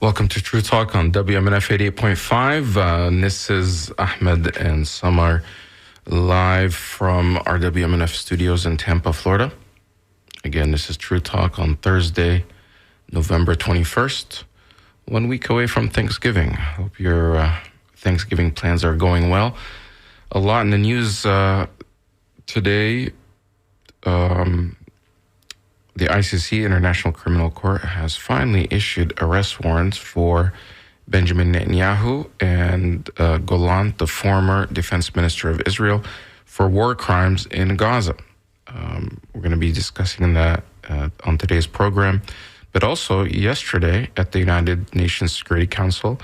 Welcome to True Talk on WMNF 88.5. This is Ahmed and Samar live from our WMNF studios in Tampa, Florida. Again, this is True Talk on Thursday, November 21st, 1 week away from Thanksgiving. Hope your Thanksgiving plans are going well. A lot in the news today. The ICC, International Criminal Court, has finally issued arrest warrants for Benjamin Netanyahu and Gallant, the former defense minister of Israel, for war crimes in Gaza. We're going to be discussing that on today's program. But also yesterday at the United Nations Security Council,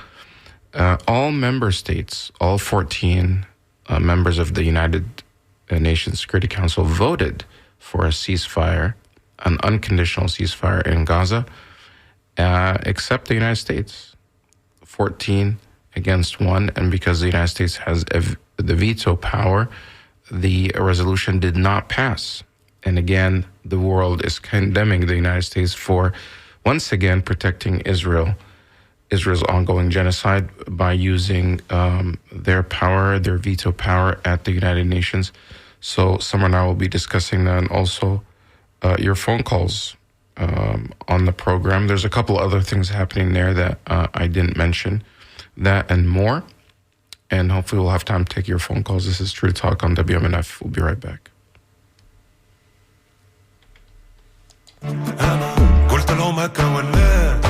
all member states, all 14 members of the United Nations Security Council voted for a ceasefire, an unconditional ceasefire in Gaza, except the United States. 14 against 1, and because the United States has the veto power, the resolution did not pass. And again, the world is condemning the United States for, once again, protecting Israel's ongoing genocide by using their power, their veto power at the United Nations. So Samar and I will be discussing that, and also your phone calls on the program. There's a couple other things happening there that I didn't mention, that and more. And hopefully we'll have time to take your phone calls. This is True Talk on WMNF. We'll be right back. قلت لهم هكا ولات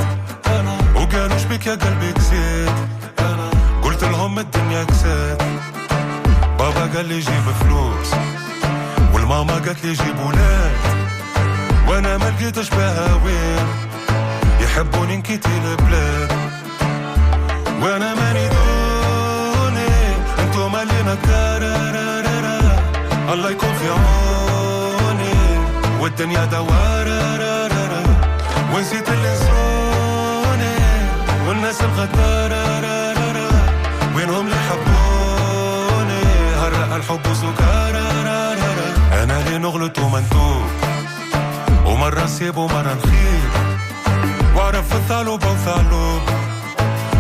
وقالوا شبيك يا قلبي كسيت قلت لهم الدنيا كسات بابا قال لي جيب فلوس والماما قالت لي جيب ولاد وانا ما لقيتش بها وين يحبوني نكيتي البلاد وانا ماني دوني انتو مالينا كارارارارا الله يكون في عوني والدنيا دوارارارارا ونسيت اللي نسوني والناس الغدارارارارا وينهم اللي حبوني هرق الحب وسكارارارارا انا اللي نغلط ومنتوب ومرة نسيب ومرة نخيب وعرف الثعلب وثعلب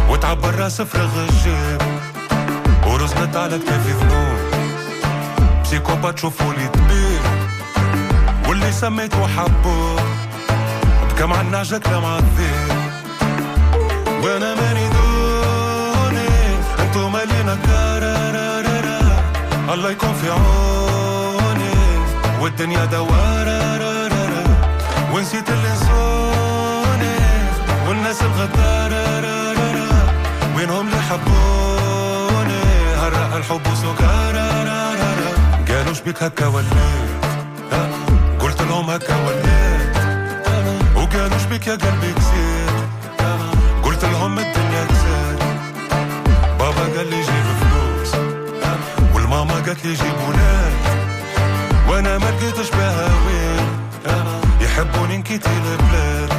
وتعبر راس فرغ الجيب ورزنت على كتافي ذنوب بسيكوبات شوفولي طبيب واللي سميت وحبه بكى مع النعجة كلام عالذيب وانا ماني دوني انتو مالينا كارارارارا الله يكون في عوني والدنيا دوارارارارا ونسيت اللي نسوني والناس الغدارارارارا وينهم اللي حبوني هرق الحب وسكارارارارا قالوا شبيك هكا وليت قلت لهم هكا وليت وقالوا شبيك يا قلبي كسيت قلت لهم الدنيا كسيت بابا قال لي جيب فلوس والماما قالت لي جيب ولاد وانا ما لقيتش بها وين يحبوني نكيتي البلاد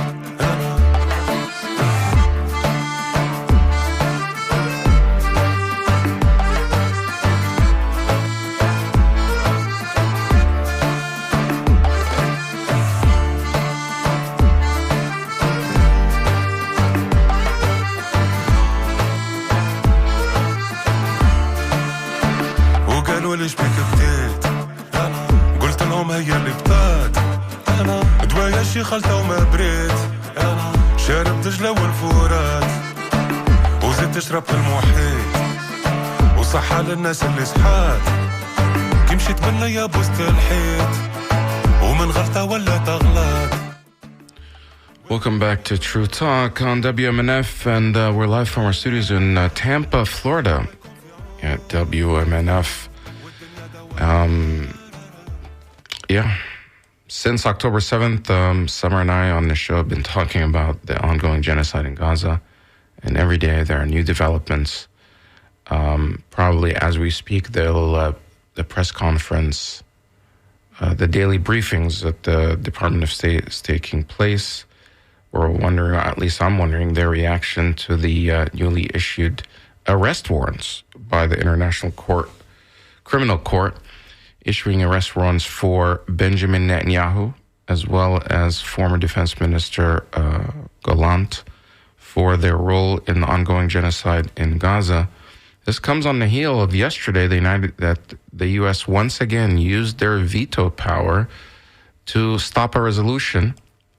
وقالوا ليش بيك بديت قلت لهم هي اللي بطات دوايا شي خلطة وما بريت شارب دجلة والفورات وزدت تشرب في المحيط وصحة للناس اللي صحات كي مشيت بالليا بوسط الحيط ومن غلطة ولا تغلط. Welcome back to True Talk on WMNF, and we're live from our studios in Tampa, Florida at WMNF. Since October 7th, Samar and I on the show have been talking about the ongoing genocide in Gaza, and every day there are new developments. Probably as we speak, the press conference, the daily briefings at the Department of State is taking place. We're wondering, at least I'm wondering, their reaction to the newly issued arrest warrants by the International Criminal Court, issuing arrest warrants for Benjamin Netanyahu, as well as former Defense Minister Gallant, for their role in the ongoing genocide in Gaza. This comes on the heel of yesterday, that the U.S. once again used their veto power to stop a resolution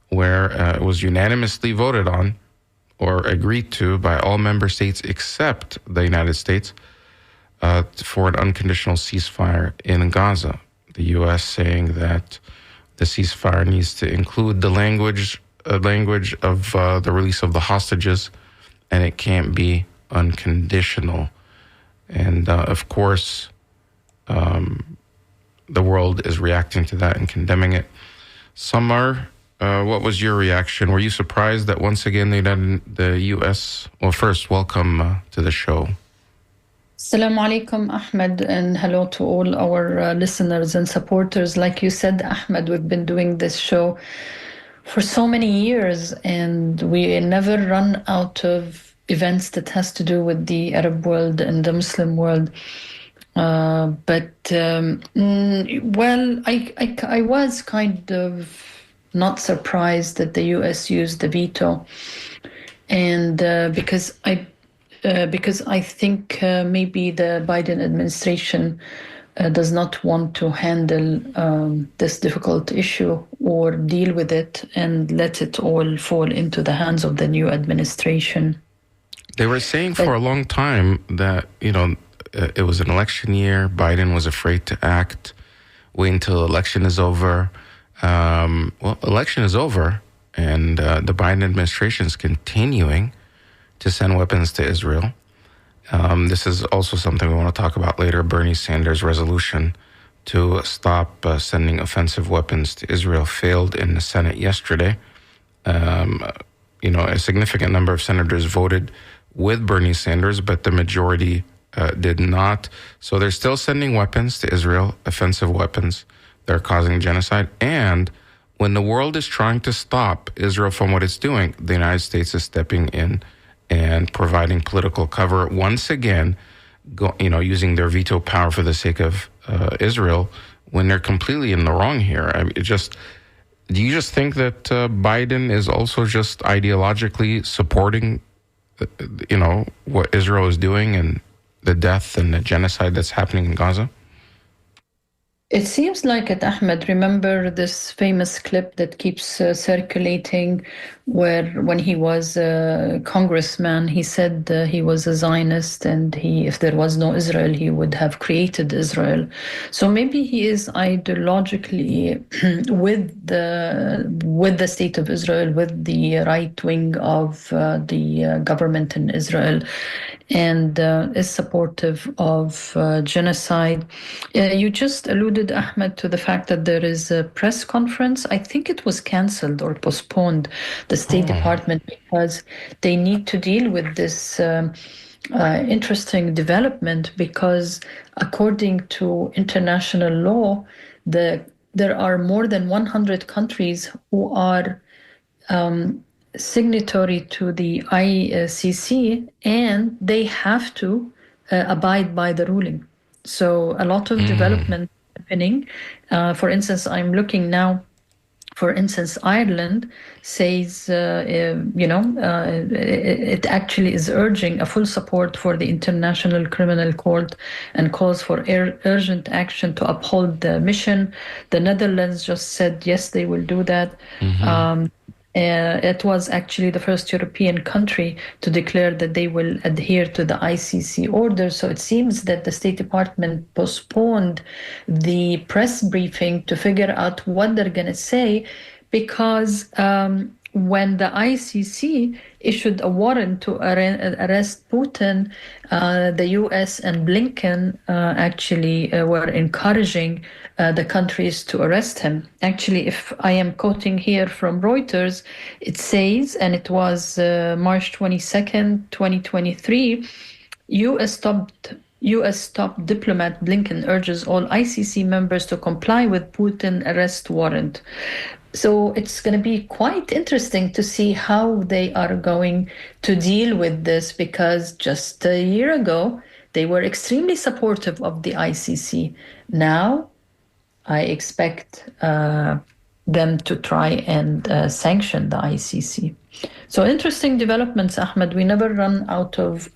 where it was unanimously voted on or agreed to by all member states except the United States for an unconditional ceasefire in Gaza. The U.S. saying that the ceasefire needs to include the language of the release of the hostages, and it can't be unconditional. And of course, the world is reacting to that and condemning it. Samar, what was your reaction? Were you surprised that once again the U.S. Well, first, welcome to the show. Assalamu alaikum, Ahmed, and hello to all our listeners and supporters. Like you said, Ahmed, we've been doing this show for so many years, and we never run out of events that has to do with the Arab world and the Muslim world. I was kind of not surprised that the U.S. used the veto, and because I think maybe the Biden administration does not want to handle this difficult issue or deal with it and let it all fall into the hands of the new administration. They were saying for a long time that, it was an election year. Biden was afraid to act. Wait until election is over. Election is over, and the Biden administration is continuing to send weapons to Israel. This is also something we want to talk about later. Bernie Sanders' resolution to stop sending offensive weapons to Israel failed in the Senate yesterday. A significant number of senators voted with Bernie Sanders, but the majority did not. So they're still sending weapons to Israel, offensive weapons. They're causing genocide. And when the world is trying to stop Israel from what it's doing, the United States is stepping in and providing political cover once again, using their veto power for the sake of Israel when they're completely in the wrong here. Do you just think that Biden is also just ideologically supporting, what Israel is doing and the death and the genocide that's happening in Gaza? It seems like it, Ahmed. Remember this famous clip that keeps circulating where when he was a congressman, he said he was a Zionist, and if there was no Israel, he would have created Israel. So maybe he is ideologically with the state of Israel, with the right wing of the government in Israel, and is supportive of genocide. You just alluded, Ahmed, to the fact that there is a press conference. I think it was canceled or postponed, the State Department, because they need to deal with this interesting development, because according to international law, there are more than 100 countries who are signatory to the ICC, and they have to abide by the ruling. So a lot of development happening. For instance, I'm looking now. For instance, Ireland says, it actually is urging a full support for the International Criminal Court and calls for urgent action to uphold the mission. The Netherlands just said, yes, they will do that. It was actually the first European country to declare that they will adhere to the ICC order. So it seems that the State Department postponed the press briefing to figure out what they're going to say, because when the ICC issued a warrant to arrest Putin, the US and Blinken actually were encouraging the countries to arrest him. Actually, if I am quoting here from Reuters, it says, and it was March 22nd, 2023, US top diplomat Blinken urges all ICC members to comply with Putin arrest warrant. So it's going to be quite interesting to see how they are going to deal with this, because just a year ago, they were extremely supportive of the ICC. Now, I expect them to try and sanction the ICC. So interesting developments, Ahmed. We never run out of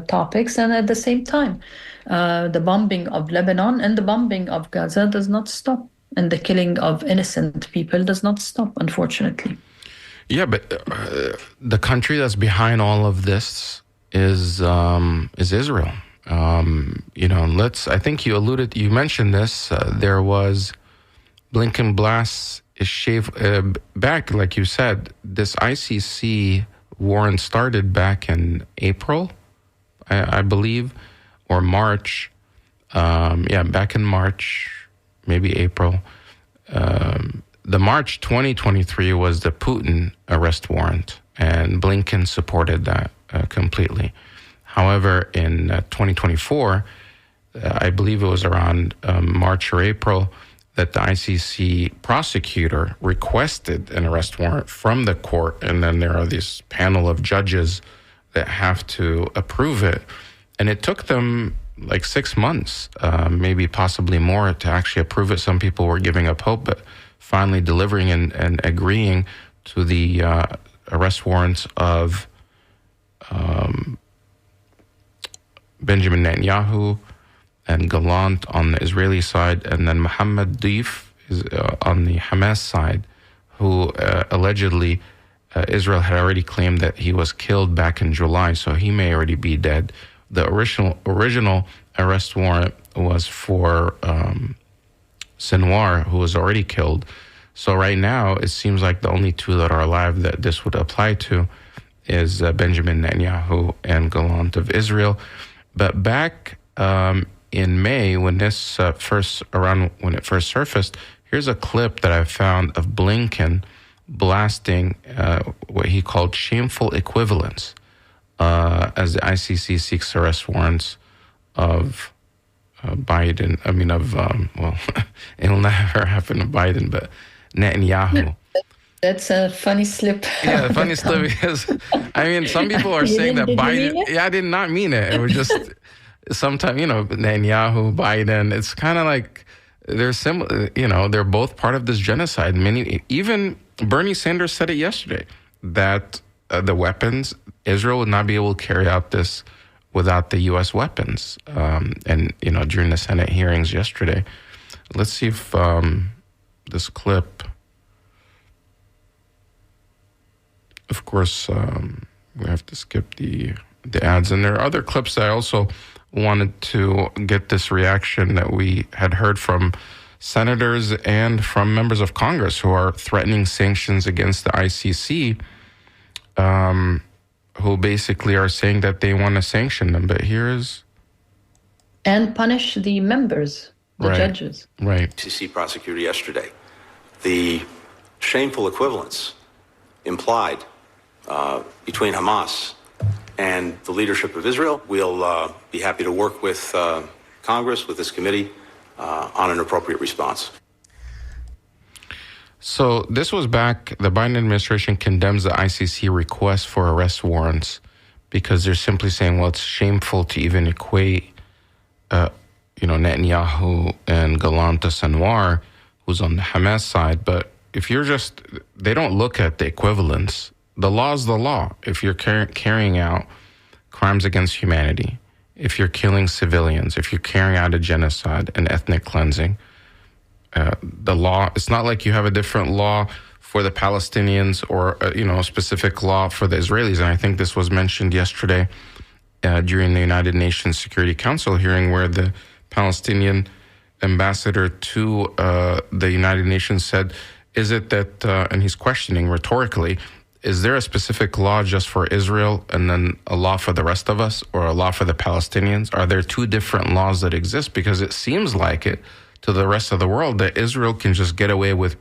topics. And at the same time, the bombing of Lebanon and the bombing of Gaza does not stop. And the killing of innocent people does not stop, unfortunately. Yeah, but the country that's behind all of this is Israel. I think you mentioned this. There was Blinken blasts back, like you said, this ICC warrant started back in April, I believe, or March. Back in March, maybe April. The March 2023 was the Putin arrest warrant, and Blinken supported that completely. However, in 2024, I believe it was around March or April, that the ICC prosecutor requested an arrest warrant from the court, and then there are this panel of judges that have to approve it. And it took them like 6 months, maybe possibly more, to actually approve it. Some people were giving up hope, but finally delivering and agreeing to the arrest warrants of Benjamin Netanyahu and Gallant on the Israeli side, and then Mohammed Deif is on the Hamas side, who allegedly Israel had already claimed that he was killed back in July, so he may already be dead. The original arrest warrant was for Sinwar, who was already killed. So right now, it seems like the only two that are alive that this would apply to is Benjamin Netanyahu and Gallant of Israel. But back in May, when this when it first surfaced, here's a clip that I found of Blinken blasting what he called shameful equivalence as the ICC seeks arrest warrants of Biden. It'll never happen to Biden, but Netanyahu. That's a funny slip. Yeah, the funny slip is, some people are saying that Biden. Yeah, I did not mean it. It was just sometimes, Netanyahu, Biden. It's kind of like they're similar. They're both part of this genocide. Even Bernie Sanders said it yesterday that the weapons, Israel would not be able to carry out this without the U.S. weapons. During the Senate hearings yesterday. Let's see if this clip. Of course, we have to skip the ads. And there are other clips that I also wanted to get this reaction that we had heard from senators and from members of Congress who are threatening sanctions against the ICC, who basically are saying that they want to sanction them. But here's... And punish the members, the judges. Right. ICC prosecutor yesterday. The shameful equivalence implied between Hamas and the leadership of Israel. We'll be happy to work with Congress, with this committee, on an appropriate response. So this was back, the Biden administration condemns the ICC request for arrest warrants because they're simply saying, well, it's shameful to even equate, Netanyahu and Gallant to Sinwar, who's on the Hamas side. But if they don't look at the equivalence. The law is the law. If you're carrying out crimes against humanity, if you're killing civilians, if you're carrying out a genocide, an ethnic cleansing, the law, it's not like you have a different law for the Palestinians or, a specific law for the Israelis. And I think this was mentioned yesterday during the United Nations Security Council hearing, where the Palestinian ambassador to the United Nations said, is it that, and he's questioning rhetorically, is there a specific law just for Israel and then a law for the rest of us, or a law for the Palestinians? Are there two different laws that exist? Because it seems like it to the rest of the world that Israel can just get away with,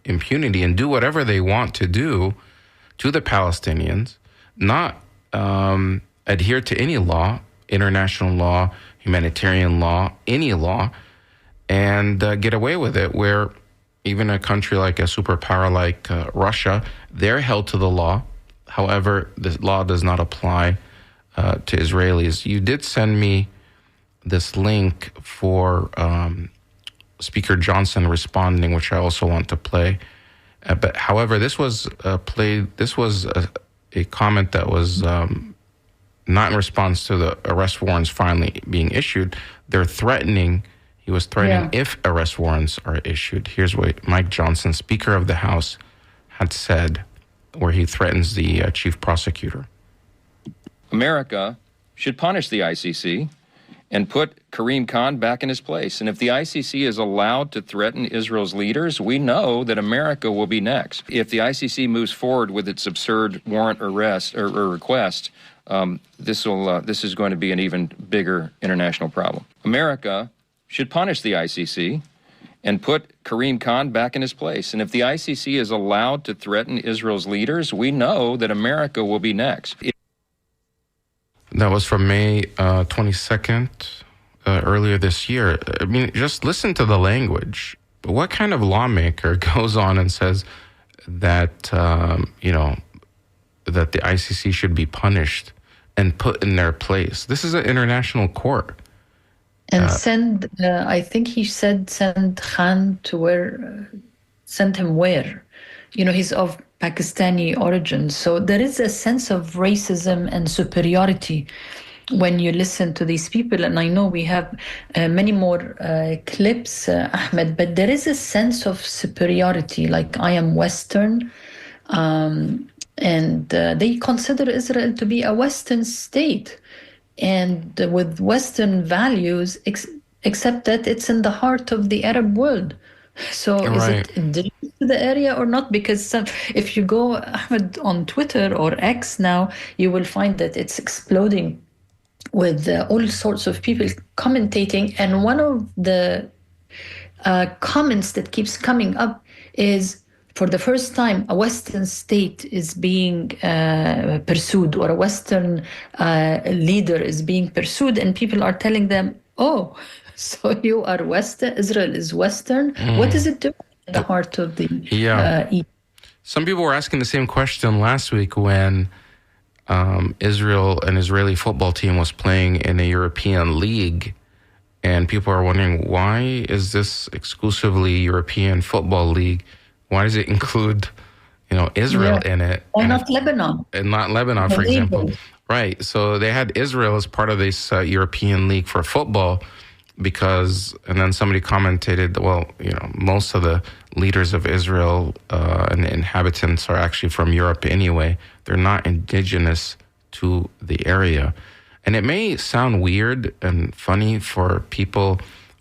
impunity and do whatever they want to do to the Palestinians, not adhere to any law, international law, humanitarian law, any law, and get away with it, where even a country like a superpower like Russia, they're held to the law. However, the law does not apply to Israelis. You did send me this link for Speaker Johnson responding, which I also want to play. But however, this was a comment that was not in response to the arrest warrants finally being issued. They're threatening. He was threatening if arrest warrants are issued. Here's what Mike Johnson, Speaker of the House, had said, where he threatens the chief prosecutor. America should punish the ICC and put Karim Khan back in his place. And if the ICC is allowed to threaten Israel's leaders, we know that America will be next. If the ICC moves forward with its absurd warrant arrest or request, this is going to be an even bigger international problem. America should punish the ICC and put Karim Khan back in his place. And if the ICC is allowed to threaten Israel's leaders, we know that America will be next. That was from May 22nd, earlier this year. I mean, just listen to the language. What kind of lawmaker goes on and says that, that the ICC should be punished and put in their place? This is an international court. And I think he said, send Khan to where, send him where? He's of Pakistani origin. So there is a sense of racism and superiority when you listen to these people. And I know we have many more clips, Ahmed, but there is a sense of superiority, like I am Western. And they consider Israel to be a Western state and with Western values, except that it's in the heart of the Arab world. So is it indigenous to the area or not? Because if you go, Ahmed, on Twitter or X now, you will find that it's exploding with all sorts of people commentating. And one of the comments that keeps coming up is, for the first time, a Western state is being pursued, or a Western leader is being pursued, and people are telling them, oh, so you are Western, Israel is Western. What is it doing in the heart of the East? Some people were asking the same question last week when Israel, an Israeli football team, was playing in a European league. And people are wondering, why is this exclusively European football league? Why does it include, Israel in it? Why not Lebanon? And not Lebanon, for example. Right. So they had Israel as part of this European league for football and then somebody commented, well, most of the leaders of Israel and the inhabitants are actually from Europe anyway. They're not indigenous to the area. And it may sound weird and funny for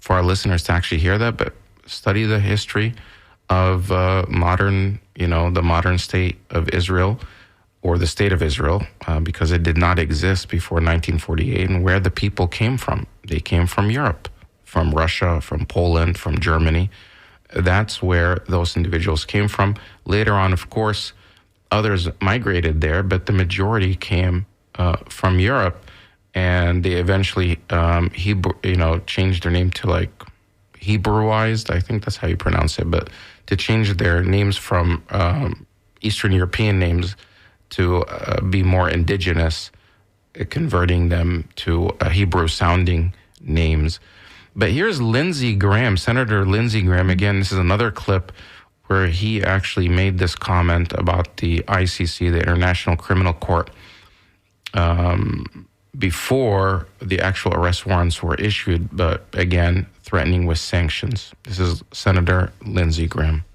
our listeners to actually hear that, but study the history of the modern state of Israel, or the state of Israel, because it did not exist before 1948, and where the people came from. They came from Europe, from Russia, from Poland, from Germany. That's where those individuals came from. Later on, of course, others migrated there, but the majority came from Europe, and they eventually changed their name to Hebrewized, I think that's how you pronounce it, but to change their names from Eastern European names to be more indigenous, converting them to Hebrew-sounding names. But here's Lindsey Graham, Senator Lindsey Graham. Again, this is another clip where he actually made this comment about the ICC, the International Criminal Court, before the actual arrest warrants were issued, but again, threatening with sanctions. This is Senator Lindsey Graham.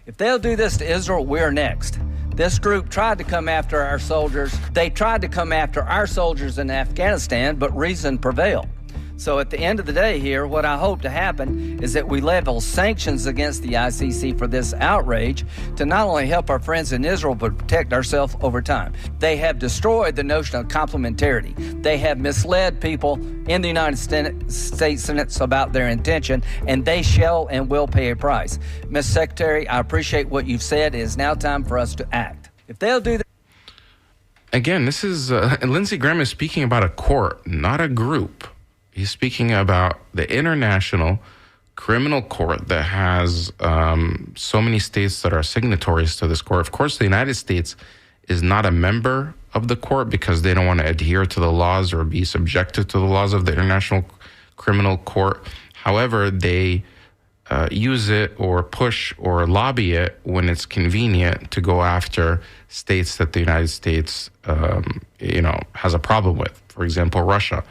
If they'll do this to Israel, we're next. This group tried to come after our soldiers. They tried to come after our soldiers in Afghanistan, but reason prevailed. So at the end of the day here, what I hope to happen is that we level sanctions against the ICC for this outrage to not only help our friends in Israel, but protect ourselves over time. They have destroyed the notion of complementarity. They have misled people in the United States Senate about their intention, and they shall and will pay a price. Ms. Secretary, I appreciate what you've said. It is now time for us to act. If they'll do that. Again, this is Lindsey Graham is speaking about a court, not a group. He's speaking about the International Criminal Court that has so many states that are signatories to this court. Of course, the United States is not a member of the court because they don't want to adhere to the laws or be subjected to the laws of the International Criminal Court. However, they use it or push or lobby it when it's convenient to go after states that the United States, has a problem with. For example, Russia,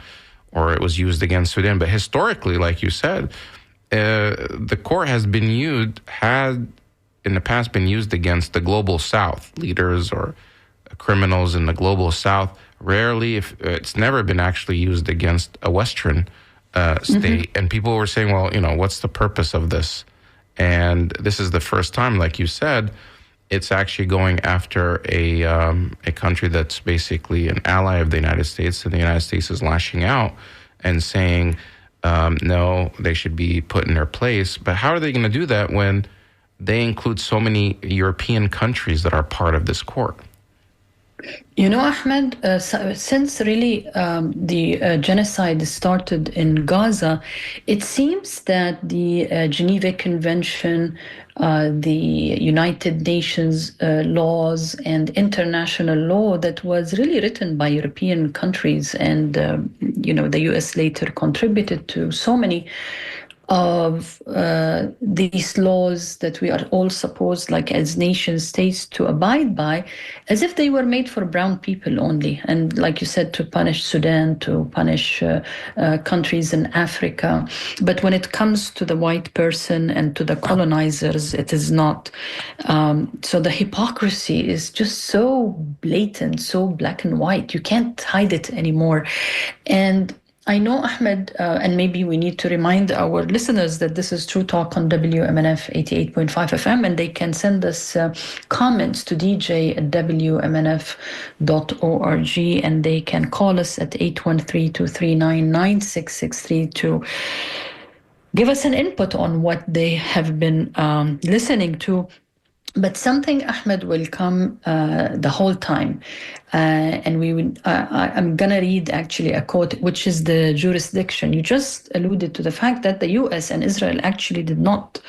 or it was used against Sudan. But historically, like you said, the court has in the past been used against the global South, leaders or criminals in the global South. Rarely, if it's never been actually used against a Western state. And people were saying, well, what's the purpose of this? And this is the first time, like you said, it's actually going after a country that's basically an ally of the United States, and the United States is lashing out and saying, no, they should be put in their place. But how are they going to do that when they include so many European countries that are part of this court? Ahmed, since really the genocide started in Gaza, it seems that the Geneva Convention, the United Nations laws and international law that was really written by European countries, and the US later contributed to so many of these laws that we are all supposed, like as nation states, to abide by, as if they were made for brown people only. And like you said, to punish Sudan, to punish countries in Africa. But when it comes to the white person and to the colonizers, it is not. So the hypocrisy is just so blatant, so black and white. You can't hide it anymore. And I know, Ahmed, and maybe we need to remind our listeners that this is True Talk on WMNF 88.5 FM, and they can send us comments to dj@wmnf.org, and they can call us at 813-239-9663 to give us an input on what they have been listening to. But something, Ahmed, will come the whole time. And I'm going to read actually a quote, which is the jurisdiction. You just alluded to the fact that the US and Israel actually did not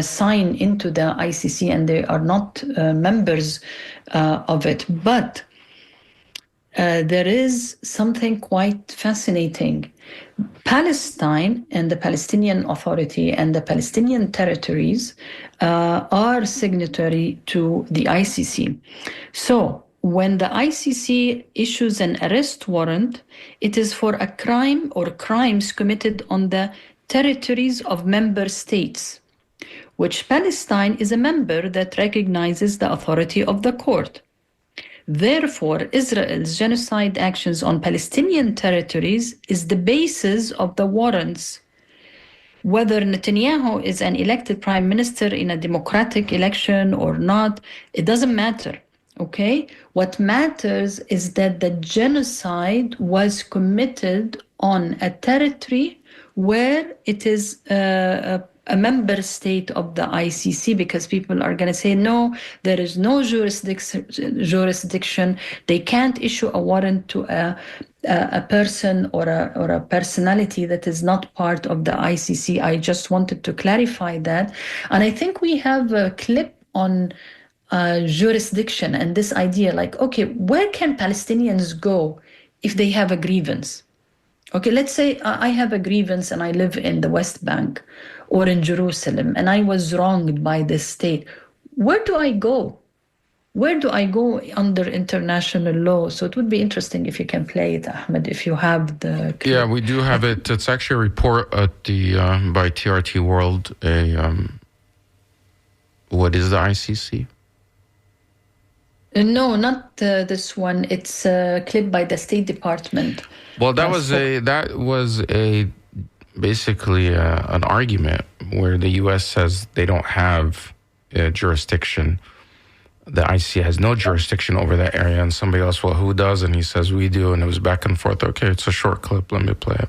sign into the ICC, and they are not members of it. But there is something quite fascinating. Palestine and the Palestinian Authority and the Palestinian territories are signatory to the ICC. So when the ICC issues an arrest warrant, it is for a crime or crimes committed on the territories of member states, which Palestine is a member that recognizes the authority of the court. Therefore, Israel's genocide actions on Palestinian territories is the basis of the warrants. Whether Netanyahu is an elected prime minister in a democratic election or not, it doesn't matter, okay? What matters is that the genocide was committed on a territory where it is a member state of the ICC, because people are going to say, no, there is no jurisdiction. They can't issue a warrant to a person or a personality that is not part of the ICC. I just wanted to clarify that. And I think we have a clip on jurisdiction and this idea, like, okay, where can Palestinians go if they have a grievance? Okay, let's say I have a grievance and I live in the West Bank or in Jerusalem, and I was wronged by this state. Where do I go? Where do I go under international law? So it would be interesting if you can play it, Ahmed, if you have the clip. Yeah, we do have it. It's actually a report at the by TRT World. What is the ICC? No, not this one. It's a clip by the State Department. Well, that was basically an argument where the U.S. says they don't have jurisdiction. The ICC has no jurisdiction over that area, and somebody else, well, who does? And he says, we do, and it was back and forth. Okay, it's a short clip. Let me play it.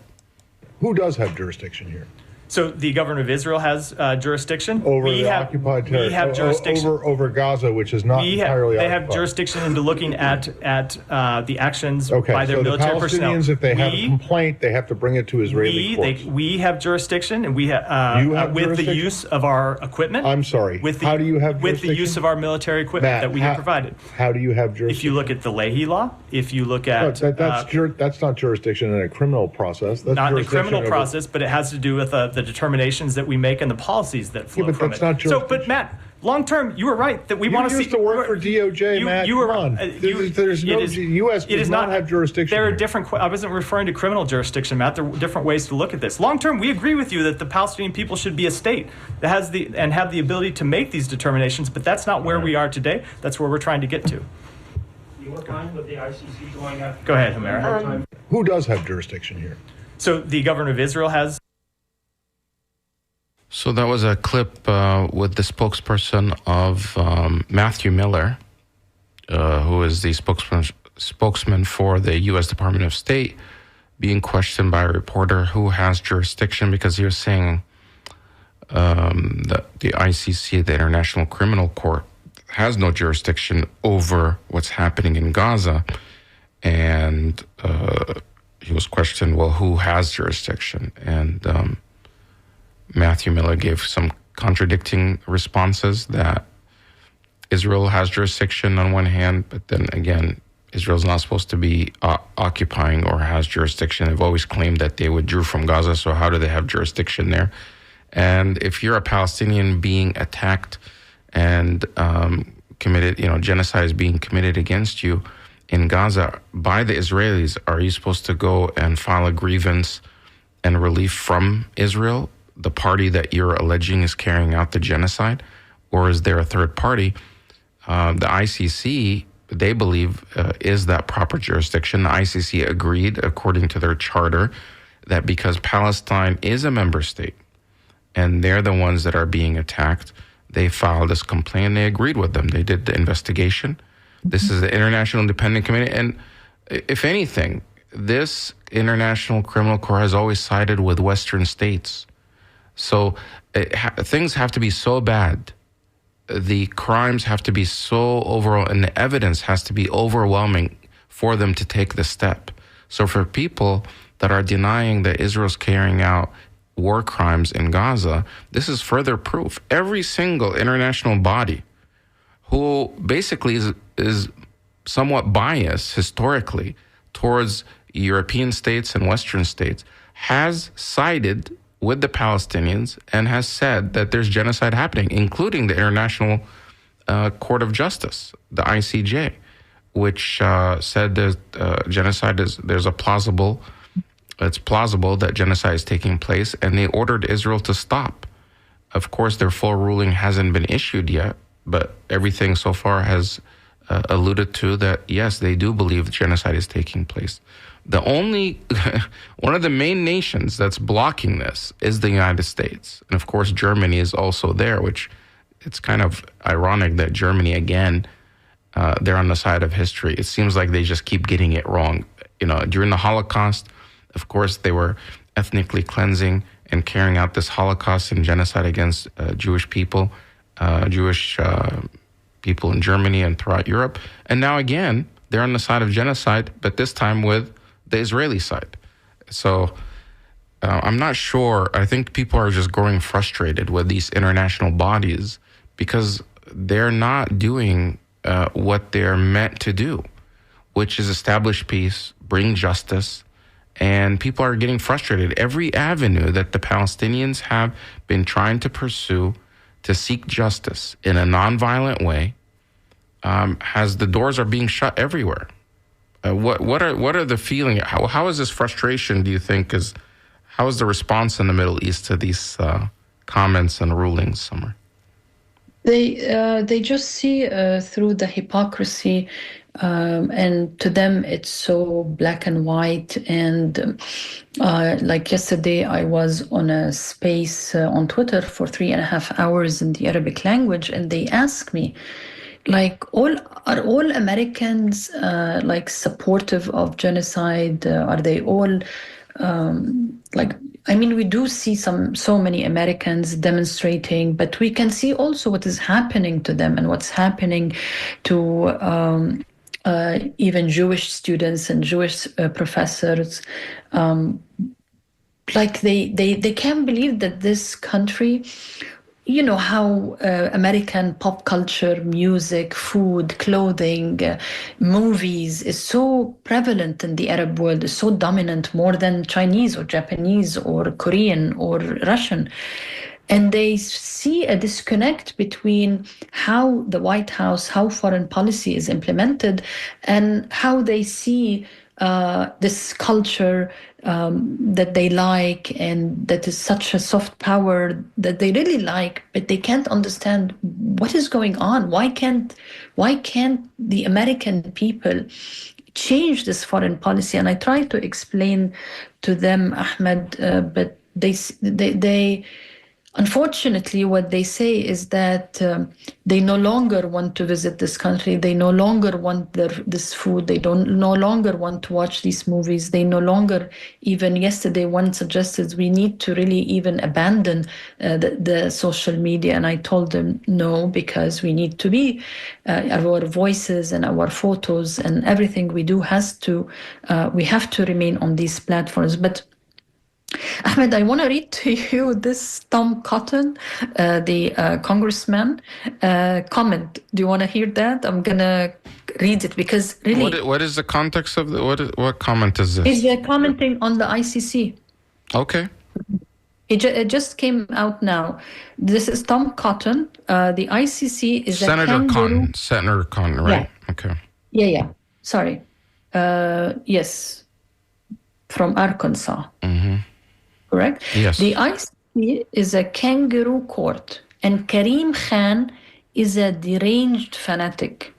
Who does have jurisdiction here? So the government of Israel has jurisdiction over the occupied territory. We have jurisdiction over Gaza, which is not entirely occupied. They have jurisdiction into looking at the actions by their military personnel. Okay, so the Palestinians, if they have a complaint, they have to bring it to Israeli courts. We have jurisdiction, and we have with the use of our equipment. I'm sorry. How do you have jurisdiction? With the use of our military equipment that we have provided. How do you have jurisdiction? If you look at the Leahy law, if you look at that's not jurisdiction in a criminal process. That's not in a criminal process, but it has to do with the determinations that we make and the policies that flow but from that's it. not So, but Matt, long term, you were right that we want to see. You used to work for DOJ, Matt. You were on. U.S. does not have jurisdiction. There are different. I wasn't referring to criminal jurisdiction, Matt. There are different ways to look at this. Long term, we agree with you that the Palestinian people should be a state that has and have the ability to make these determinations. But that's not where we are today. That's where we're trying to get to. You were fine with the ICC going after. Go ahead, Samar. Who does have jurisdiction here? So the government of Israel has. So that was a clip with the spokesperson of Matthew Miller, who is the spokesman for the U.S. Department of State, being questioned by a reporter who has jurisdiction, because he was saying that the ICC, the International Criminal Court, has no jurisdiction over what's happening in Gaza. And he was questioned, well, who has jurisdiction? And Matthew Miller gave some contradicting responses, that Israel has jurisdiction on one hand, but then again, Israel's not supposed to be occupying or has jurisdiction. They've always claimed that they withdrew from Gaza, so how do they have jurisdiction there? And if you're a Palestinian being attacked and committed, genocide is being committed against you in Gaza by the Israelis, are you supposed to go and file a grievance and relief from Israel, the party that you're alleging is carrying out the genocide? Or is there a third party? The ICC, they believe, is that proper jurisdiction. The ICC agreed, according to their charter, that because Palestine is a member state and they're the ones that are being attacked, they filed this complaint and they agreed with them. They did the investigation. This is the International Independent Committee. And if anything, this International Criminal Court has always sided with Western states. So things have to be so bad, the crimes have to be so overall, and the evidence has to be overwhelming for them to take the step. So for people that are denying that Israel's carrying out war crimes in Gaza, this is further proof. Every single international body who basically is somewhat biased historically towards European states and Western states has sided with the Palestinians and has said that there's genocide happening, including the International Court of Justice, the ICJ, which said that genocide it's plausible that genocide is taking place, and they ordered Israel to stop. Of course, their full ruling hasn't been issued yet, but everything so far has alluded to that, yes, they do believe genocide is taking place. The only, one of the main nations that's blocking this is the United States. And of course, Germany is also there, which it's kind of ironic that Germany, again, they're on the side of history. It seems like they just keep getting it wrong. During the Holocaust, of course, they were ethnically cleansing and carrying out this Holocaust and genocide against Jewish people, Jewish people in Germany and throughout Europe. And now again, they're on the side of genocide, but this time with the Israeli side. So I'm not sure. I think people are just growing frustrated with these international bodies because they're not doing what they're meant to do, which is establish peace, bring justice, and people are getting frustrated. Every avenue that the Palestinians have been trying to pursue to seek justice in a nonviolent way, the doors are being shut everywhere. What are the feeling? How is this frustration, do you think, how is the response in the Middle East to these comments and rulings, Samar? They just see through the hypocrisy, and to them it's so black and white. And like yesterday, I was on a space on Twitter for 3.5 hours in the Arabic language, and they asked me, like, are all Americans supportive of genocide? Are they all we do see so many Americans demonstrating, but we can see also what is happening to them and what's happening to even Jewish students and Jewish professors. They can't believe that this country you know how American pop culture, music, food, clothing, movies is so prevalent in the Arab world, is so dominant more than Chinese or Japanese or Korean or Russian. And they see a disconnect between how the White House, how foreign policy is implemented, and how they see this culture that they like and that is such a soft power that they really like, but they can't understand what is going on. Why can't the American people change this foreign policy? And I try to explain to them, Ahmed, but they unfortunately, what they say is that they no longer want to visit this country. They no longer want this food. They no longer want to watch these movies. They no longer, even yesterday, one suggested we need to really even abandon the social media. And I told them no, because we need to be, our voices and our photos and everything we do we have to remain on these platforms. But Ahmed, I want to read to you this Tom Cotton, the congressman, comment. Do you want to hear that? I'm going to read it because really... What is the context of what comment is this? He's commenting on the ICC. Okay. It just came out now. This is Tom Cotton. The ICC is Senator Cotton, right? Yeah. Okay. Yeah. Sorry. Yes. From Arkansas. Mm-hmm. Correct? Yes. The ICC is a kangaroo court, and Karim Khan is a deranged fanatic.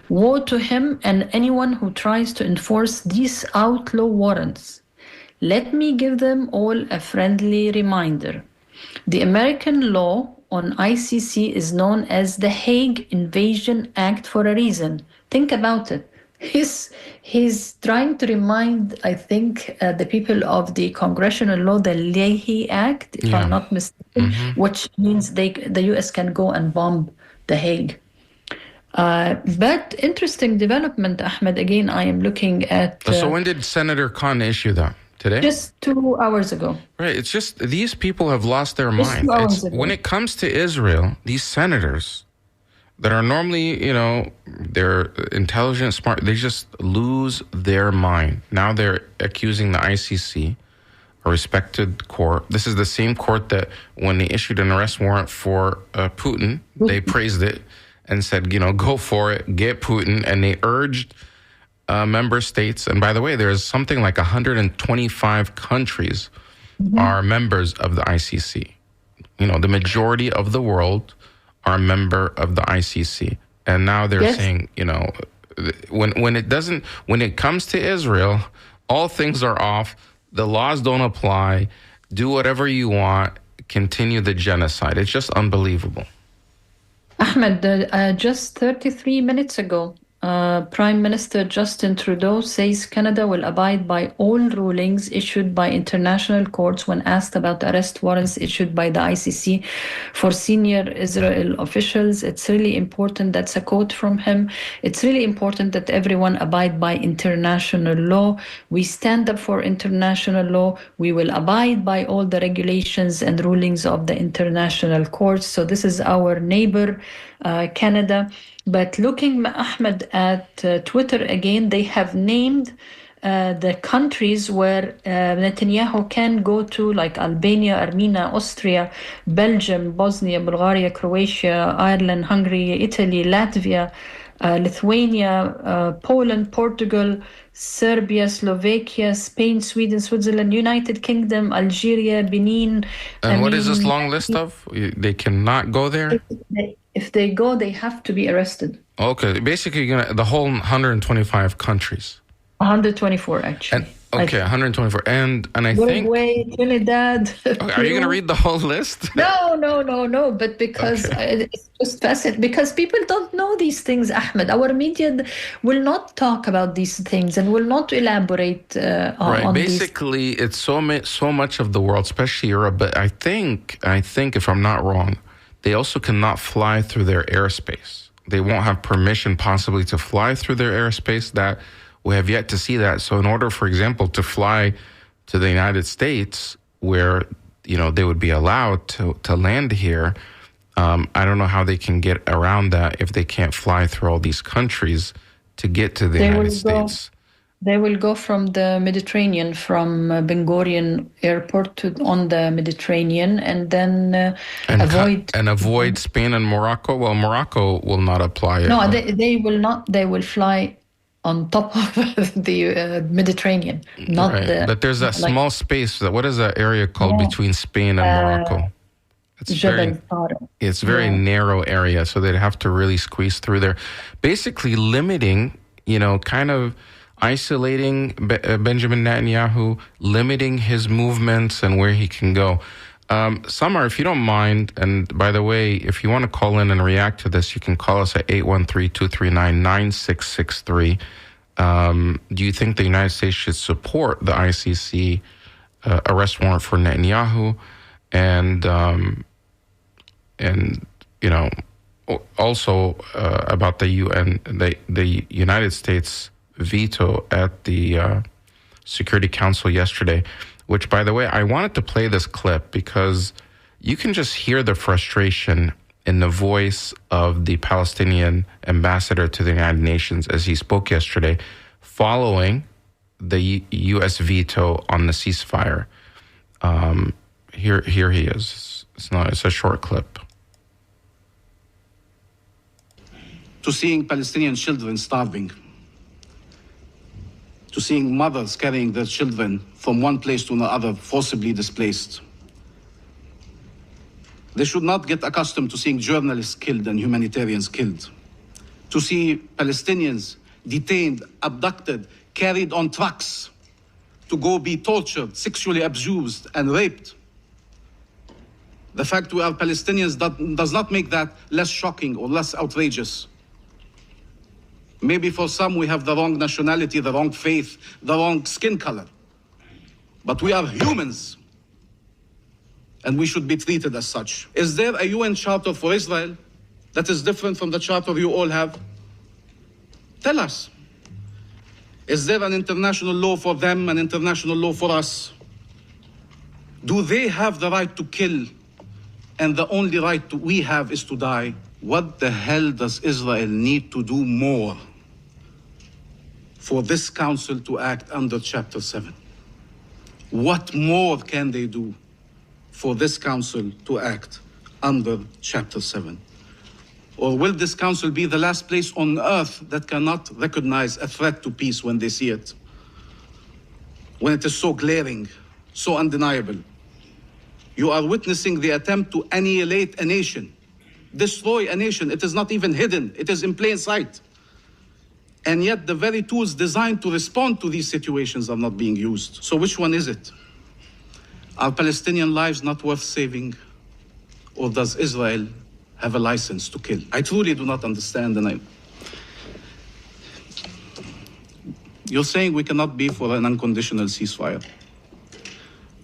Woe to him and anyone who tries to enforce these outlaw warrants. Let me give them all a friendly reminder. The American law on ICC is known as the Hague Invasion Act for a reason. Think about it. He's trying to remind, I think, the people of the congressional law, the Leahy Act, if I'm not mistaken, which means the U.S. can go and bomb The Hague. But interesting development, Ahmed. Again, I am looking at... So when did Senator Khan issue that? Today? Just 2 hours ago. Right. It's just these people have lost their mind. When it comes to Israel, these senators that are normally, they're intelligent, smart, they just lose their mind. Now they're accusing the ICC, a respected court. This is the same court that when they issued an arrest warrant for Putin, they praised it and said, go for it, get Putin. And they urged member states. And by the way, there's something like 125 countries are members of the ICC. The majority of the world are a member of the ICC. And now they're saying, when it comes to Israel, all things are off. The laws don't apply. Do whatever you want. Continue the genocide. It's just unbelievable. Ahmed, just 33 minutes ago, Prime Minister Justin Trudeau says Canada will abide by all rulings issued by international courts when asked about arrest warrants issued by the ICC for senior Israel officials. It's really important. That's a quote from him. It's really important that everyone abide by international law. We stand up for international law. We will abide by all the regulations and rulings of the international courts. So this is our neighbor, Canada. But looking, Ahmed, at Twitter again, they have named the countries where Netanyahu can go to, like Albania, Armenia, Austria, Belgium, Bosnia, Bulgaria, Croatia, Ireland, Hungary, Italy, Latvia, Lithuania, Poland, Portugal, Serbia, Slovakia, Spain, Sweden, Switzerland, United Kingdom, Algeria, Benin. And what is this long list of? They cannot go there? If they go, they have to be arrested. Okay, basically the whole 125 countries. 124, actually. 124. And I think... Uruguay, Trinidad. Are you going to read the whole list? No. But because it's just fascinating. Because people don't know these things, Ahmed. Our media will not talk about these things and will not elaborate on these. Basically, it's so much of the world, especially Europe. But I think, if I'm not wrong, they also cannot fly through their airspace. They won't have permission possibly to fly through their airspace. That we have yet to see that. So in order, for example, to fly to the United States, where they would be allowed to land here. I don't know how they can get around that if they can't fly through all these countries to get to the United States. They will go from the Mediterranean, from Ben Gurion Airport on the Mediterranean, and then avoid Spain and Morocco. Well, Morocco will not apply. No, they will not. They will fly on top of the Mediterranean, not right. But there's that small space. What is that area called between Spain and Morocco? It's very narrow area, so they'd have to really squeeze through there, basically limiting, kind of isolating Benjamin Netanyahu, limiting his movements and where he can go. Samar, if you don't mind, and by the way, if you want to call in and react to this, you can call us at 813-239-9663. Do you think the United States should support the ICC arrest warrant for Netanyahu? And also about the UN, the United States veto at the Security Council yesterday, which, by the way, I wanted to play this clip because you can just hear the frustration in the voice of the Palestinian ambassador to the United Nations as he spoke yesterday following the U.S. veto on the ceasefire. Here he is. It's a short clip. To seeing Palestinian children starving, to seeing mothers carrying their children from one place to another, forcibly displaced. They should not get accustomed to seeing journalists killed and humanitarians killed. To see Palestinians detained, abducted, carried on trucks to go be tortured, sexually abused, and raped. The fact we are Palestinians does not make that less shocking or less outrageous. Maybe for some we have the wrong nationality, the wrong faith, the wrong skin color. But we are humans, and we should be treated as such. Is there a UN charter for Israel that is different from the charter you all have? Tell us. Is there an international law for them, an international law for us? Do they have the right to kill, and the only right we have is to die? What the hell does Israel need to do more for this council to act under Chapter 7? What more can they do for this council to act under Chapter 7? Or will this council be the last place on earth that cannot recognize a threat to peace when they see it? When it is so glaring, so undeniable? You are witnessing the attempt to annihilate a nation, destroy a nation. It is not even hidden. It is in plain sight. And yet the very tools designed to respond to these situations are not being used. So which one is it? Are Palestinian lives not worth saving? Or does Israel have a license to kill? I truly do not understand. You're saying we cannot be for an unconditional ceasefire.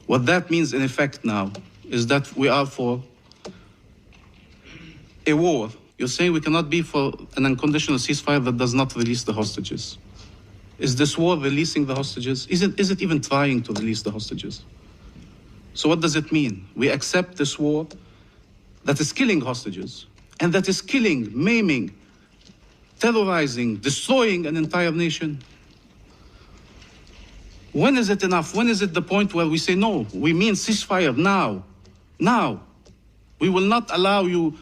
What that means in effect now is that we are for a war. You're saying we cannot be for an unconditional ceasefire that does not release the hostages. Is this war releasing the hostages? Is it even trying to release the hostages? So what does it mean? We accept this war that is killing hostages and that is killing, maiming, terrorizing, destroying an entire nation. When is it enough? When is it the point where we say, no, we mean ceasefire now? Now. We will not allow you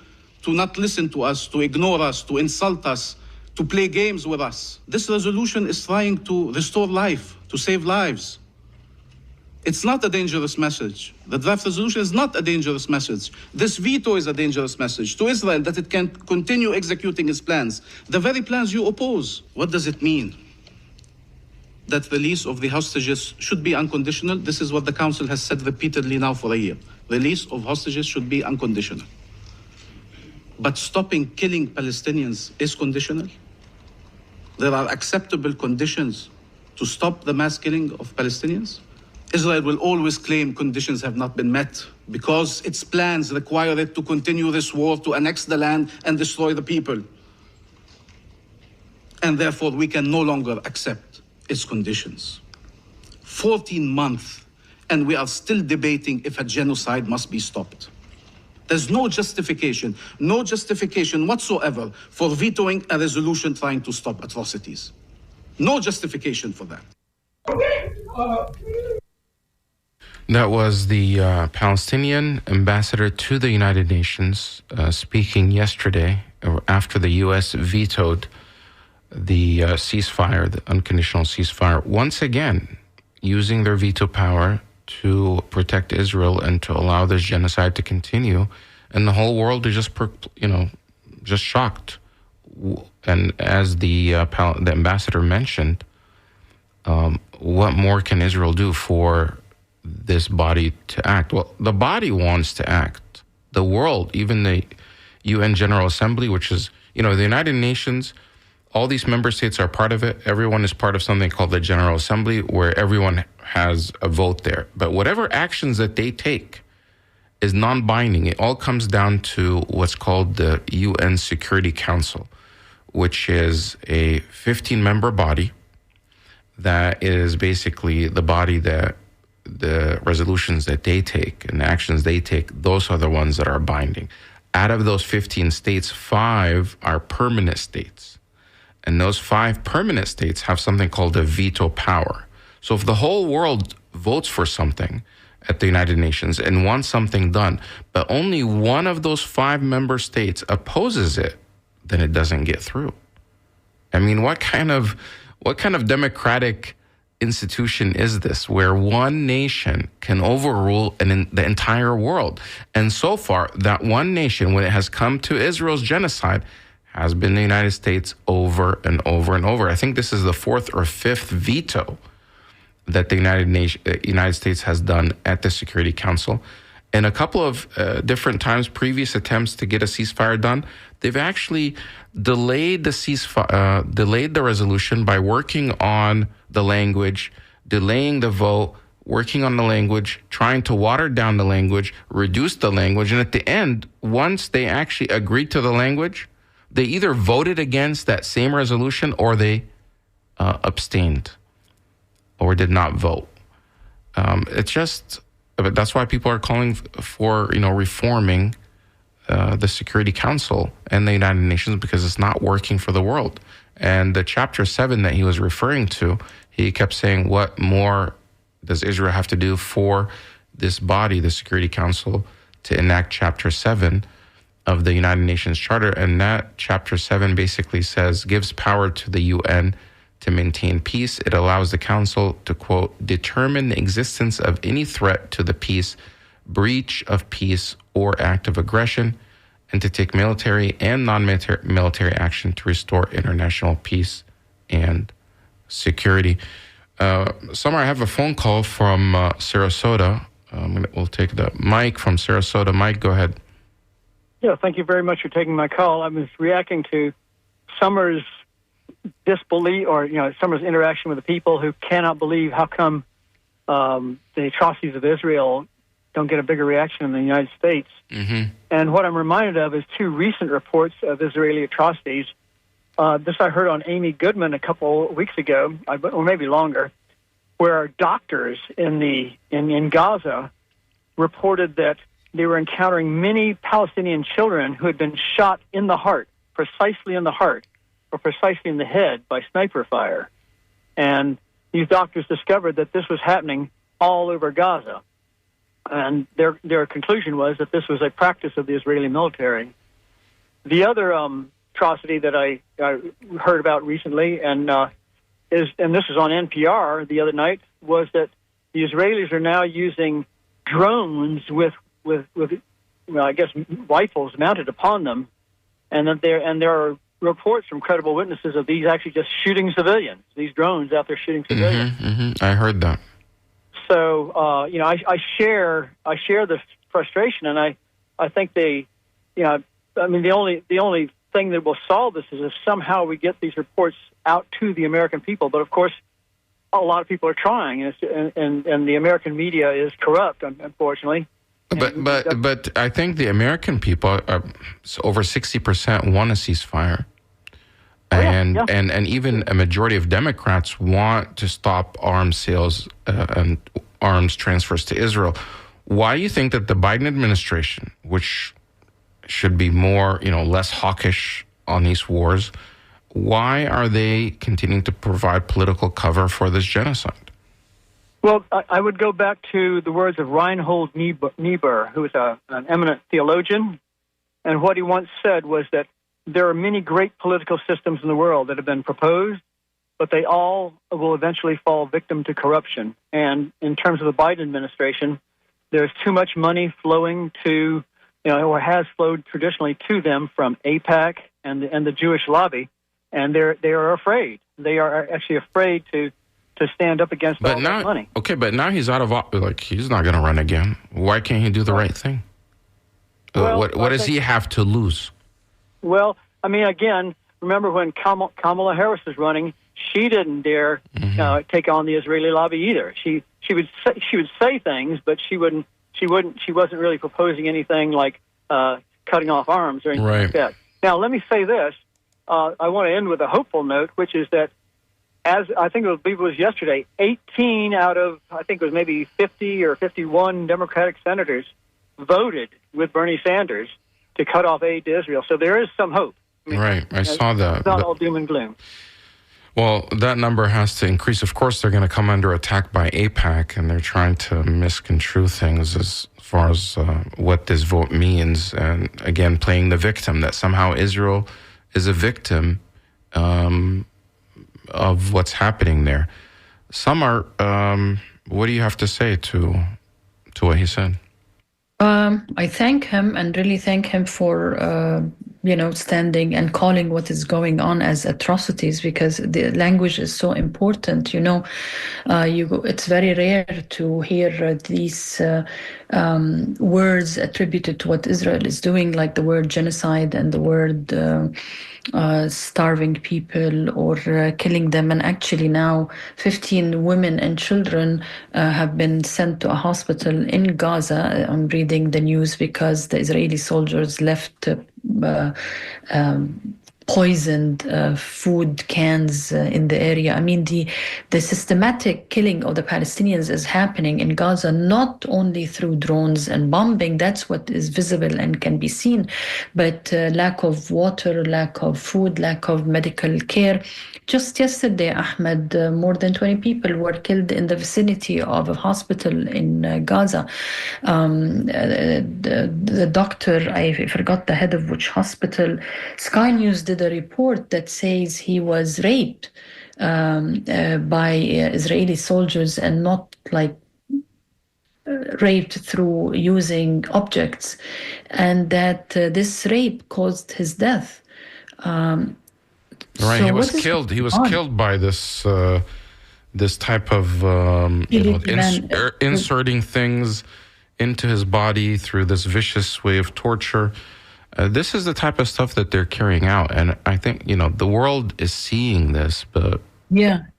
to not listen to us, to ignore us, to insult us, to play games with us. This resolution is trying to restore life, to save lives. It's not a dangerous message. The draft resolution is not a dangerous message. This veto is a dangerous message to Israel that it can continue executing its plans, the very plans you oppose. What does it mean? That release of the hostages should be unconditional? This is what the Council has said repeatedly now for a year. Release of hostages should be unconditional. But stopping killing Palestinians is conditional? There are acceptable conditions to stop the mass killing of Palestinians? Israel will always claim conditions have not been met because its plans require it to continue this war, to annex the land and destroy the people. And therefore, we can no longer accept its conditions. 14 months, and we are still debating if a genocide must be stopped. There's no justification whatsoever for vetoing a resolution trying to stop atrocities. No justification for that. That was the Palestinian ambassador to the United Nations speaking yesterday after the U.S. vetoed the ceasefire, the unconditional ceasefire, once again using their veto power to protect Israel and to allow this genocide to continue. And the whole world is just shocked. And as the ambassador mentioned, what more can Israel do for this body to act? Well, the body wants to act. The world, even the UN General Assembly, which is, the United Nations, all these member states are part of it. Everyone is part of something called the General Assembly, where everyone has a vote there. But whatever actions that they take is non-binding. It all comes down to what's called the UN Security Council, which is a 15-member body that is basically the body that the resolutions that they take and the actions they take, those are the ones that are binding. Out of those 15 states, 5 are permanent states. And those 5 permanent states have something called a veto power. So if the whole world votes for something at the United Nations and wants something done, but only one of those 5 member states opposes it, then it doesn't get through. I mean, what kind of democratic institution is this where one nation can overrule the entire world? And so far, that one nation, when it has come to Israel's genocide, has been the United States over and over and over. I think this is the 4th or 5th veto that the United States has done at the Security Council. And a couple of different times, previous attempts to get a ceasefire done, they've actually delayed the resolution by working on the language, delaying the vote, working on the language, trying to water down the language, reduce the language. And at the end, once they actually agreed to the language, they either voted against that same resolution or they abstained or did not vote. That's why people are calling for, reforming the Security Council and the United Nations, because it's not working for the world. And the Chapter 7 that he was referring to, he kept saying, what more does Israel have to do for this body, the Security Council, to enact Chapter 7 of the United Nations Charter? And that Chapter 7 basically gives power to the UN to maintain peace. It allows the Council to, quote, determine the existence of any threat to the peace, breach of peace, or act of aggression, and to take military and non-military action to restore international peace and security. Samar, I have a phone call from Sarasota. We'll take the Mike from Sarasota. Mike, go ahead. Yeah, thank you very much for taking my call. I was reacting to Samar's disbelief, or Samar's interaction with the people who cannot believe how come the atrocities of Israel don't get a bigger reaction in the United States. Mm-hmm. And what I'm reminded of is 2 recent reports of Israeli atrocities. This I heard on Amy Goodman a couple weeks ago, or maybe longer, where doctors in Gaza reported that they were encountering many Palestinian children who had been shot in the heart, precisely in the heart, or precisely in the head by sniper fire. And these doctors discovered that this was happening all over Gaza. And their conclusion was that this was a practice of the Israeli military. The other atrocity that I heard about recently, and this is on NPR the other night, was that the Israelis are now using drones with I guess rifles mounted upon them, and that there are reports from credible witnesses of these actually just shooting civilians. These drones out there shooting civilians. Mm-hmm, mm-hmm. I heard that. So I share the frustration, and I think the only thing that will solve this is if somehow we get these reports out to the American people. But of course, a lot of people are trying, and the American media is corrupt, unfortunately. But I think the American people, over 60% want a ceasefire. And even a majority of Democrats want to stop arms sales and arms transfers to Israel. Why do you think that the Biden administration, which should be more, less hawkish on these wars, why are they continuing to provide political cover for this genocide? Well, I would go back to the words of Reinhold Niebuhr, who is an eminent theologian, and what he once said was that there are many great political systems in the world that have been proposed, but they all will eventually fall victim to corruption. And in terms of the Biden administration, there's too much money flowing to, or has flowed traditionally to them from AIPAC and the Jewish lobby, and they are afraid. They are actually afraid to stand up against all that money. Okay, but now he's out of he's not going to run again. Why can't he do the right thing? Well, what does he have to lose? Well, I mean, again, remember when Kamala Harris was running, she didn't dare take on the Israeli lobby either. She would say things, but she wasn't really proposing anything like cutting off arms or anything like that. Now, let me say this. I want to end with a hopeful note, which is that, as I think it was yesterday, 18 out of, I think it was maybe 50 or 51 Democratic senators voted with Bernie Sanders to cut off aid to Israel. So there is some hope. I saw that. It's not all doom and gloom. Well, that number has to increase. Of course, they're going to come under attack by AIPAC, and they're trying to misconstrue things as far as what this vote means. And again, playing the victim, that somehow Israel is a victim of what's happening there. Samar, what do you have to say to what he said? I thank him and really thank him for, standing and calling what is going on as atrocities, because the language is so important. It's very rare to hear these words attributed to what Israel is doing, like the word genocide and the word starving people or killing them. And actually now 15 women and children have been sent to a hospital in Gaza. I'm reading the news because the Israeli soldiers left poisoned food cans in the area. I mean, the systematic killing of the Palestinians is happening in Gaza, not only through drones and bombing, that's what is visible and can be seen, but lack of water, lack of food, lack of medical care. Just yesterday, Ahmed, more than 20 people were killed in the vicinity of a hospital in Gaza. The doctor, I forgot the head of which hospital, Sky News did a report that says he was raped by Israeli soldiers, and not like raped through using objects, and that this rape caused his death. Right, so he was killed. He was killed by this type of inserting things into his body through this vicious way of torture. This is the type of stuff that they're carrying out, and I think the world is seeing this, but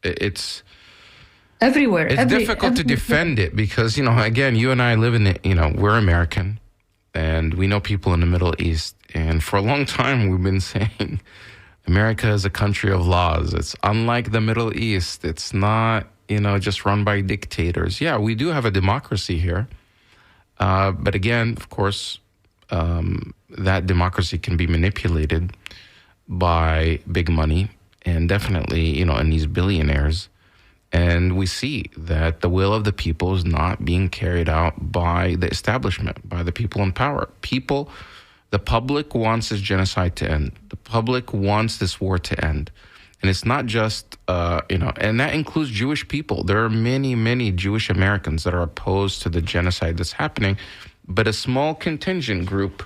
it's everywhere. It's difficult to defend it because again, you and I live in it. We're American, and we know people in the Middle East, and for a long time we've been saying America is a country of laws. It's unlike the Middle East. It's not, just run by dictators. Yeah, we do have a democracy here. But again, of course, that democracy can be manipulated by big money and definitely, in these billionaires. And we see that the will of the people is not being carried out by the establishment, by the people in power. The public wants this genocide to end. The public wants this war to end. And it's not just, and that includes Jewish people. There are many, many Jewish Americans that are opposed to the genocide that's happening. But a small contingent group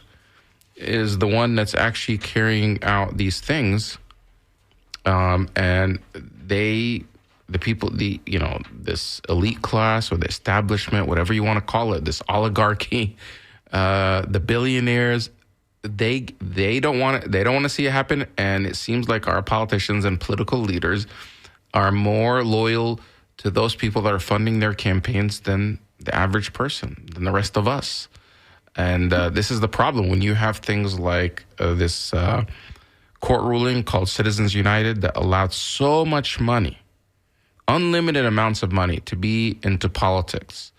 is the one that's actually carrying out these things. And this elite class or the establishment, whatever you want to call it, this oligarchy, the billionaires, they don't want to see it happen, and it seems like our politicians and political leaders are more loyal to those people that are funding their campaigns than the average person, than the rest of us. And this is the problem when you have things like this court ruling called Citizens United that allowed so much money unlimited amounts of money to be into politics,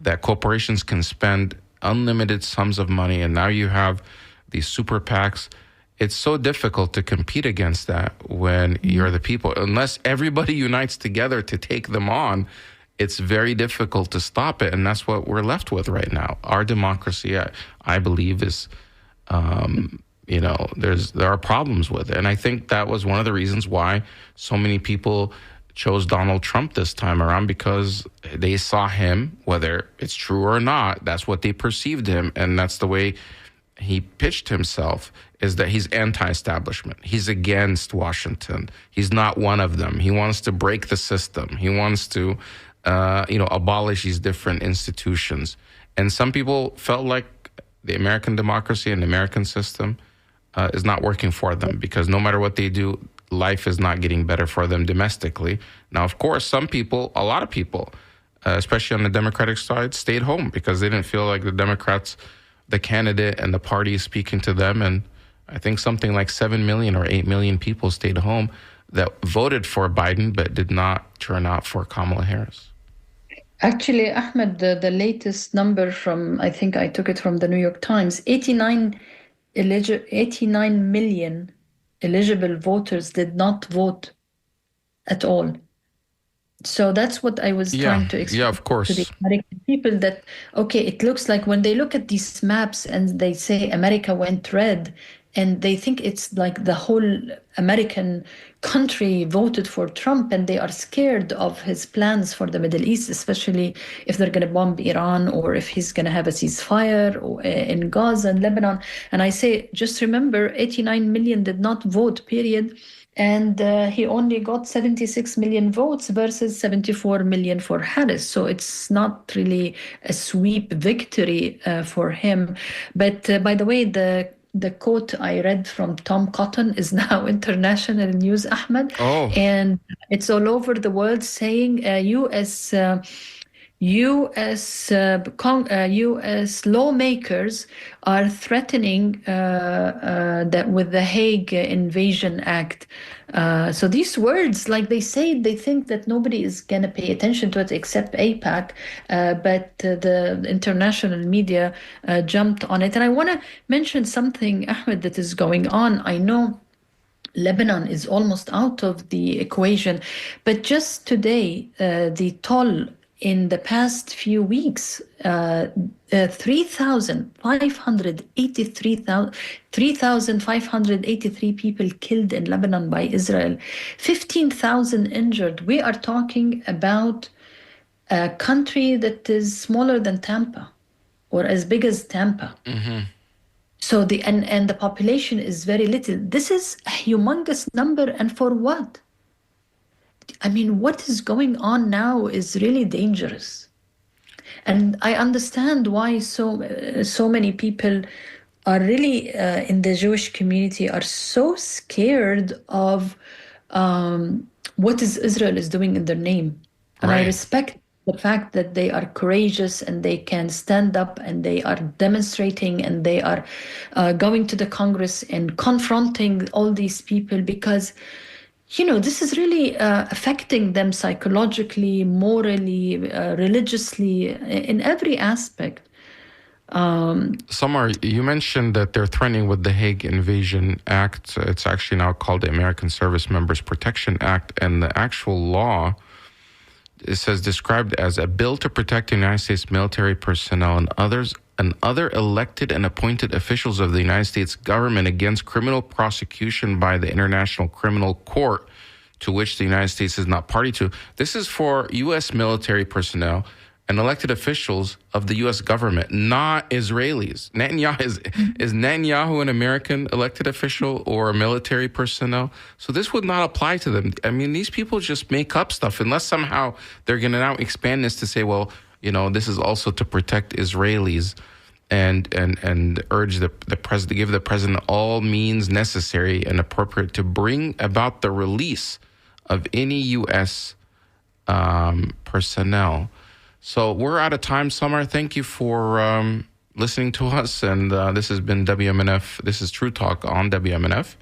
that corporations can spend unlimited sums of money, and now you have these super PACs. It's so difficult to compete against that when you're the people. Unless everybody unites together to take them on, it's very difficult to stop it, and that's what we're left with right now. Our democracy, I believe, is, there are problems with it. And I think that was one of the reasons why so many people chose Donald Trump this time around, because they saw him, whether it's true or not, that's what they perceived him, and that's the way he pitched himself, is that he's anti-establishment. He's against Washington. He's not one of them. He wants to break the system. He wants to, abolish these different institutions. And some people felt like the American democracy and the American system is not working for them, because no matter what they do, life is not getting better for them domestically. Now, of course, some people, a lot of people, especially on the Democratic side, stayed home because they didn't feel like the Democrats, the candidate and the party is speaking to them. And I think something like 7 million or 8 million people stayed home that voted for Biden but did not turn out for Kamala Harris. Actually, Ahmed, the latest number from, I think I took it from the New York Times, 89 million eligible voters did not vote at all. So that's what I was trying to explain of course. to the American people, that, okay, it looks like when they look at these maps and they say America went red, and they think it's like the whole American country voted for Trump, and they are scared of his plans for the Middle East, especially if they're going to bomb Iran or if he's going to have a ceasefire in Gaza and Lebanon. And I say, just remember, 89 million did not vote, period. And he only got 76 million votes versus 74 million for Harris. So it's not really a sweep victory for him. But by the way, the quote I read from Tom Cotton is now international news, Ahmed. Oh. And it's all over the world saying U.S. lawmakers are threatening that with the Hague Invasion Act. So these words, like they say, they think that nobody is going to pay attention to it except AIPAC, but the international media jumped on it. And I want to mention something, Ahmed, that is going on. I know Lebanon is almost out of the equation, but just today, the toll in the past few weeks, 3,583 people killed in Lebanon by Israel, 15,000 injured. We are talking about a country that is smaller than Tampa, or as big as Tampa. Mm-hmm. So and the population is very little. This is a humongous number, and for what? I mean, what is going on now is really dangerous. And I understand why so many people are really in the Jewish community are so scared of what Israel is doing in their name. And Right. I respect the fact that they are courageous and they can stand up and they are demonstrating and they are going to the Congress and confronting all these people, because this is really affecting them psychologically, morally, religiously, in every aspect. Samar, you mentioned that they're threatening with the Hague Invasion Act. It's actually now called the American Service Members Protection Act, and the actual law, it says, described as a bill to protect the United States military personnel and other elected and appointed officials of the United States government against criminal prosecution by the International Criminal Court, to which the United States is not party to. This is for U.S. military personnel and elected officials of the U.S. government, not Israelis. Is Netanyahu an American elected official or a military personnel? So this would not apply to them. I mean, these people just make up stuff, unless somehow they're going to now expand this to say, well, this is also to protect Israelis, and urge the president to give the president all means necessary and appropriate to bring about the release of any U.S. personnel. So we're out of time, Samar. Thank you for listening to us. And this has been WMNF. This is True Talk on WMNF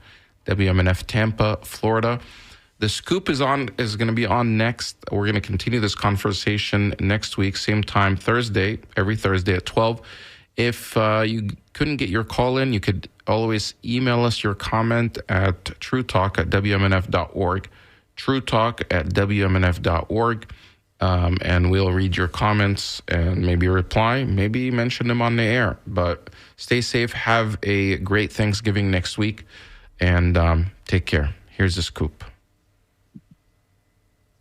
Tampa, Florida. The Scoop is going to be on next. We're going to continue this conversation next week, same time, Thursday, every Thursday at 12. If you couldn't get your call in, you could always email us your comment at truetalk@wmnf.org, truetalk@wmnf.org, and we'll read your comments and maybe reply, maybe mention them on the air. But stay safe. Have a great Thanksgiving next week, and take care. Here's the Scoop.